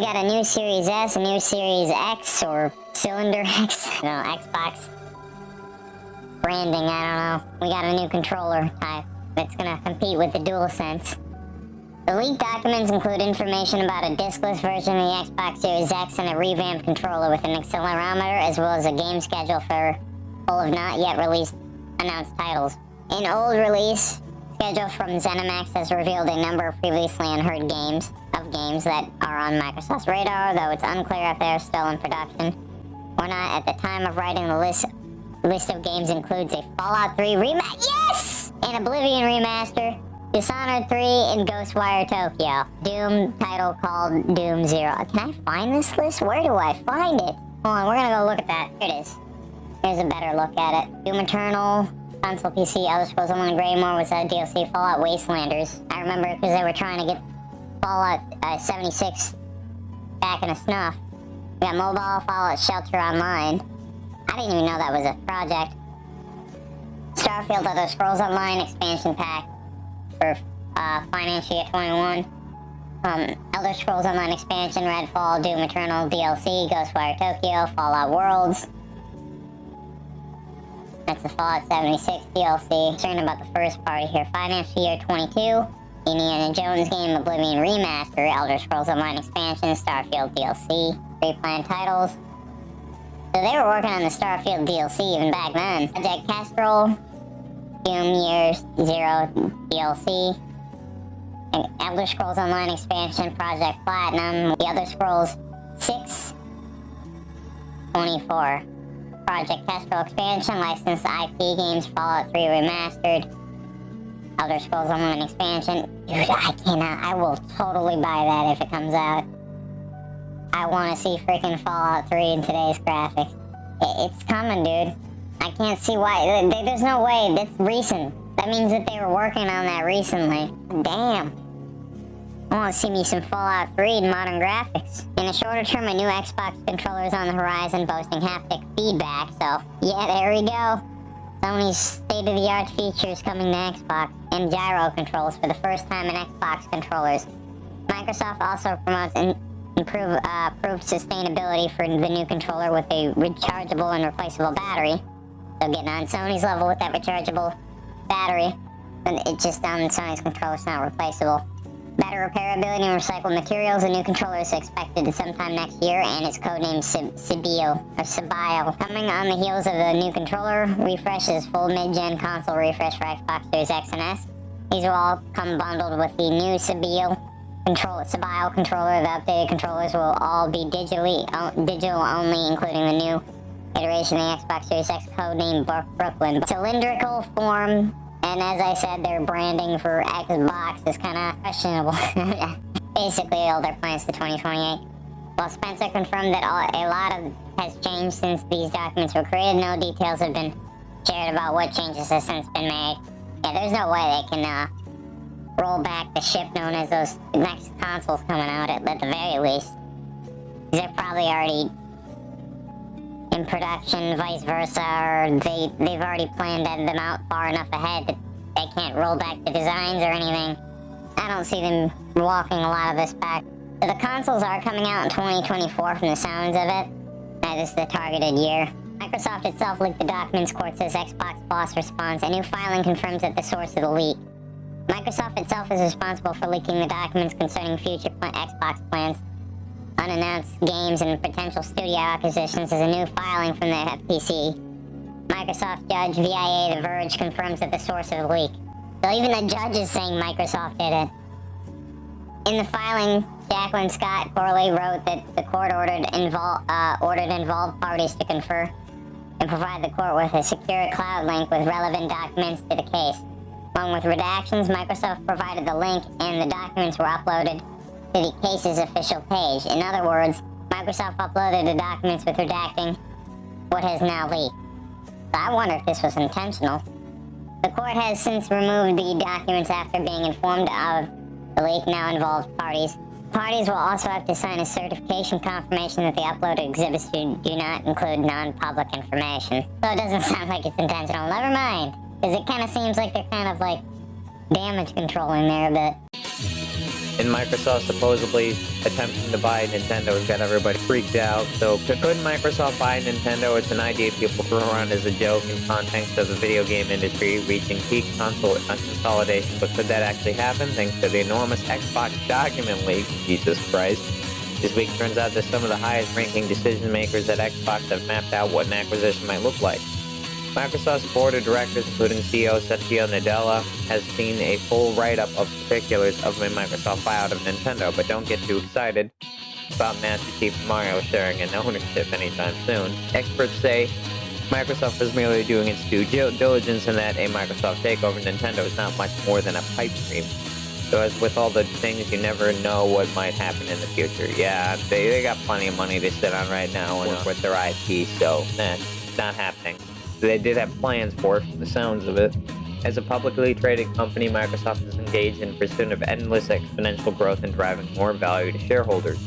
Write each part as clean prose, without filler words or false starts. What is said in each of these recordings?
we got a new Series S, a new Series X, or Cylinder X, no, Xbox branding, I don't know. We got a new controller type that's gonna compete with the DualSense. The leaked documents include information about a diskless version of the Xbox Series X and a revamped controller with an accelerometer, as well as a game schedule full of not yet released announced titles. An old release schedule from ZeniMax has revealed a number of previously unheard games that are on Microsoft's radar, though it's unclear if they are still in production or not. At the time of writing the list of games includes a Fallout 3 remaster, yes! An Oblivion remaster, Dishonored 3, and Ghostwire Tokyo. Doom title called Doom Zero. Can I find this list? Where do I find it? Hold on, we're gonna go look at that. Here it is. Here's a better look at it. Doom Eternal, console PC, Elder Scrolls Online Greymore was a DLC, Fallout Wastelanders. I remember because they were trying to get Fallout 76 back in a snuff. We got mobile, Fallout Shelter Online. I didn't even know that was a project. Starfield Elder Scrolls Online expansion pack for financial year 21. Elder Scrolls Online expansion, Redfall, Doom Eternal DLC, Ghostwire Tokyo, Fallout Worlds. That's the Fallout 76 DLC. Concerned about the first party here. Financial year 22. Indiana Jones game, Oblivion Remaster, Elder Scrolls Online expansion, Starfield DLC. Pre-planned titles. So they were working on the Starfield DLC even back then. Project Kestrel, Doom Year Zero DLC, and Elder Scrolls Online expansion, Project Platinum, The Elder Scrolls 6, 24. Project Kestrel expansion, licensed IP games, Fallout 3 remastered, Elder Scrolls Online expansion. Dude, I will totally buy that if it comes out. I want to see freaking Fallout 3 in today's graphics. It's coming, dude. I can't see why. There's no way. That's recent. That means that they were working on that recently. Damn. I want to see me some Fallout 3 in modern graphics. In the shorter term, a new Xbox controller is on the horizon, boasting haptic feedback. So, yeah, there we go. Sony's state-of-the-art features coming to Xbox, and gyro controls for the first time in Xbox controllers. Microsoft also promotes improved sustainability for the new controller with a rechargeable and replaceable battery. So getting on Sony's level with that rechargeable battery, and it just on Sony's controller, it's not replaceable. Better repairability and recycled materials. A new controller is expected sometime next year, and it's codenamed Sabio. Coming on the heels of the new controller refreshes, full mid-gen console refresh for Xbox Series X and S. These will all come bundled with the new Sabio controller. The updated controllers will all be digital only, including the new iteration of the Xbox Series X, codenamed Brooklyn. Cylindrical form. And as I said, their branding for Xbox is kind of questionable. Basically, all their plans to 2028. While Spencer confirmed that a lot has changed since these documents were created, no details have been shared about what changes have since been made. Yeah, there's no way they can roll back the ship known as those next consoles coming out at the very least. They're probably already in production, vice versa, or they've already planned them out far enough ahead that they can't roll back the designs or anything. I don't see them walking a lot of this back. So the consoles are coming out in 2024 from the sounds of it. This is the targeted year. Microsoft itself leaked the documents, court says Xbox boss responds. A new filing confirms that the source of the leak. Microsoft itself is responsible for leaking the documents concerning future Xbox plans, unannounced games, and potential studio acquisitions is a new filing from the FTC. Microsoft judge VIA The Verge confirms that the source of the leak. So even the judge is saying Microsoft did it. In the filing, Jacqueline Scott Corley wrote that the court ordered involved parties to confer and provide the court with a secure cloud link with relevant documents to the case. Along with redactions, Microsoft provided the link and the documents were uploaded to the case's official page. In other words, Microsoft uploaded the documents with redacting what has now leaked. So I wonder if this was intentional. The court has since removed the documents after being informed of the leak now involved parties. Parties will also have to sign a certification confirmation that the uploaded exhibits do not include non-public information. So it doesn't sound like it's intentional. Never mind, because it kind of seems like they're kind of like damage controlling there a bit. and Microsoft supposedly attempting to buy Nintendo has got everybody freaked out. So could Microsoft buy Nintendo? It's an idea people throw around as a joke in context of the video game industry reaching peak console consolidation. But could that actually happen thanks to the enormous Xbox document leak? Jesus Christ. This week turns out that some of the highest ranking decision makers at Xbox have mapped out what an acquisition might look like. Microsoft's board of directors, including CEO Satya Nadella, has seen a full write-up of particulars of a Microsoft buyout of Nintendo, but don't get too excited about Master Chief and Mario sharing an ownership anytime soon. Experts say Microsoft is merely doing its due diligence and that a Microsoft takeover of Nintendo is not much more than a pipe dream. So as with all the things, you never know what might happen in the future. Yeah, they got plenty of money to sit on right now and with their IP, so it's not happening. They did have plans for it, from the sounds of it. As a publicly traded company, Microsoft is engaged in pursuit of endless exponential growth and driving more value to shareholders.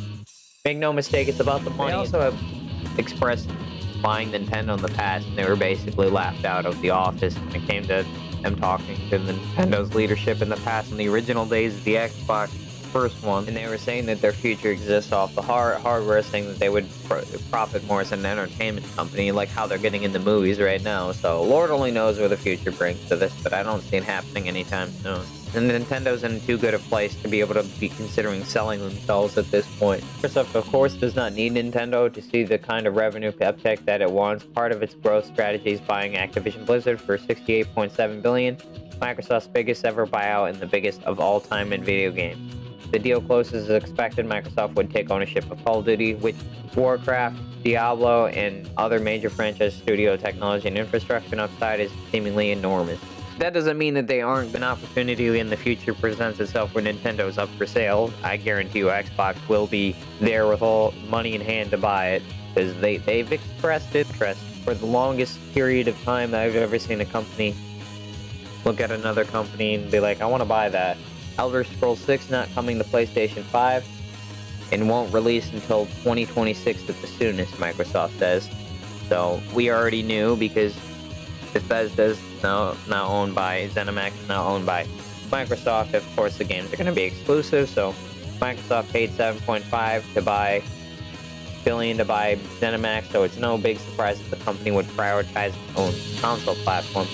Make no mistake, it's about the money. They also have expressed buying Nintendo in the past, and they were basically laughed out of the office when it came to them talking to Nintendo's leadership in the past, in the original days of the Xbox first one, and they were saying that their future exists off the hardware, saying that they would profit more as an entertainment company, like how they're getting into movies right now. So Lord only knows where the future brings to this, but I don't see it happening anytime soon. And Nintendo's in too good a place to be able to be considering selling themselves at this point. Microsoft, of course, does not need Nintendo to see the kind of revenue uptick that it wants. Part of its growth strategy is buying Activision Blizzard for $68.7 billion, Microsoft's biggest ever buyout and the biggest of all time in video games. The deal closes as expected. Microsoft would take ownership of Call of Duty, which Warcraft, Diablo, and other major franchise studio technology and infrastructure, and upside is seemingly enormous. That doesn't mean that they aren't. An opportunity in the future presents itself where Nintendo is up for sale. I guarantee you Xbox will be there with all money in hand to buy it, because they've expressed interest for the longest period of time that I've ever seen a company look at another company and be like, I want to buy that. Elder Scrolls 6 not coming to PlayStation 5 and won't release until 2026 at the soonest, Microsoft says. So we already knew, because Bethesda's now owned by ZeniMax, now owned by Microsoft. Of course, the games are going to be exclusive, so Microsoft paid $7.5 billion to buy ZeniMax, so it's no big surprise that the company would prioritize its own console platform.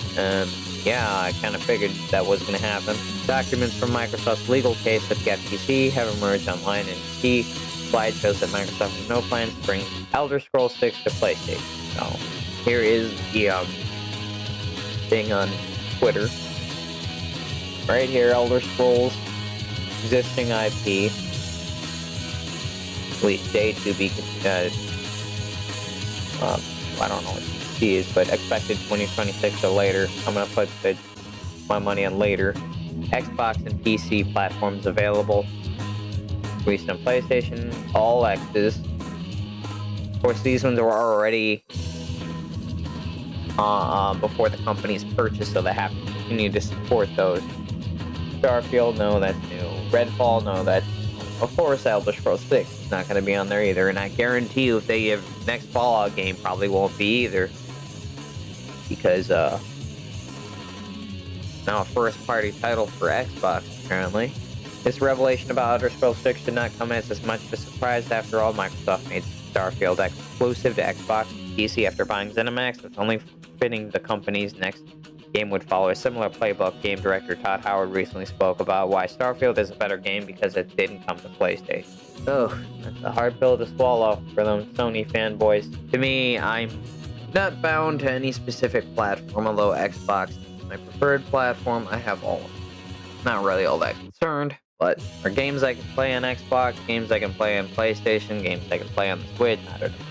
Yeah, I kind of figured that was going to happen. Documents from Microsoft's legal case at the FTC have emerged online, and key slideshows that Microsoft has no plans to bring Elder Scrolls 6 to PlayStation. So here is the thing on Twitter. Right here, Elder Scrolls, existing IP, release date to be, I don't know what she is, but expected 2026 or later. I'm going to put my money on later. Xbox and PC platforms available. Released on PlayStation, all X's. Of course, these ones were already before the company's purchase, so they have to continue to support those. Starfield, no, that's new. Redfall, no, that's new. Of course, Elder Scrolls 6 is not going to be on there either, and I guarantee you if they give next Fallout game probably won't be either, because now a first-party title for Xbox, apparently. This revelation about Elder Scrolls 6 did not come as much of a surprise. After all, Microsoft made Starfield exclusive to Xbox and PC after buying ZeniMax. It's only fitting the company's next game would follow a similar playbook. Game director Todd Howard recently spoke about why Starfield is a better game because it didn't come to PlayStation. Oh, that's a hard pill to swallow for them Sony fanboys. To me, I'm not bound to any specific platform, although Xbox is my preferred platform. I have all of them. Not really all that concerned, but for games I can play on Xbox, games I can play on PlayStation, games I can play on the Switch,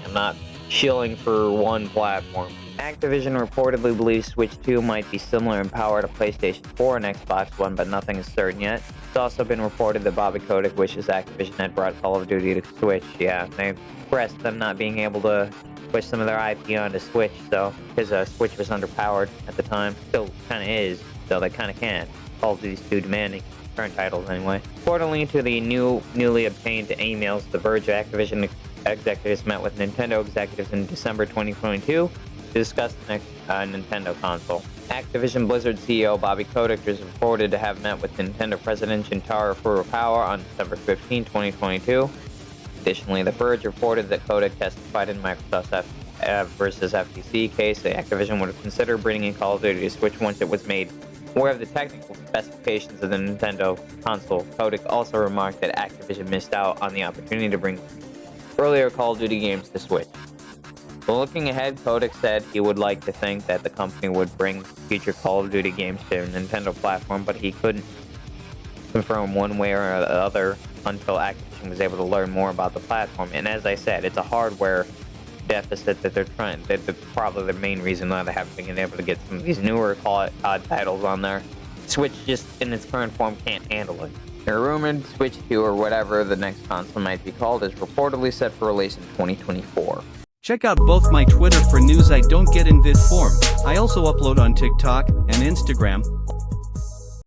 I'm not shilling for one platform. Activision reportedly believes Switch 2 might be similar in power to PlayStation 4 and Xbox One, but nothing is certain yet. It's also been reported that Bobby Kotick wishes Activision had brought Call of Duty to Switch. Yeah, they expressed them not being able to push some of their IP onto Switch, so because Switch was underpowered at the time, still kind of is, so they kind of can't. Call of Duty's too demanding. Current titles, anyway. According to the newly obtained emails, The Verge Activision executives met with Nintendo executives in December 2022 to discuss the next Nintendo console. Activision Blizzard CEO Bobby Kotick is reported to have met with Nintendo President Shintaro Furukawa on December 15, 2022. Additionally, The Verge reported that Kotick testified in Microsoft's versus FTC case that Activision would have considered bringing in Call of Duty to Switch once it was made aware of the technical specifications of the Nintendo console. Kotick also remarked that Activision missed out on the opportunity to bring earlier Call of Duty games to Switch. But looking ahead, Kotick said he would like to think that the company would bring future Call of Duty games to the Nintendo platform, but he couldn't confirm one way or the other until Activision was able to learn more about the platform. And as I said, it's a hardware deficit that they're trying. That's probably the main reason why they haven't been able to get some of these newer COD titles on there. Switch just in its current form can't handle it. The rumored Switch 2 or whatever the next console might be called is reportedly set for release in 2024. Check out both my Twitter for news I don't get in vid form. I also upload on TikTok and Instagram.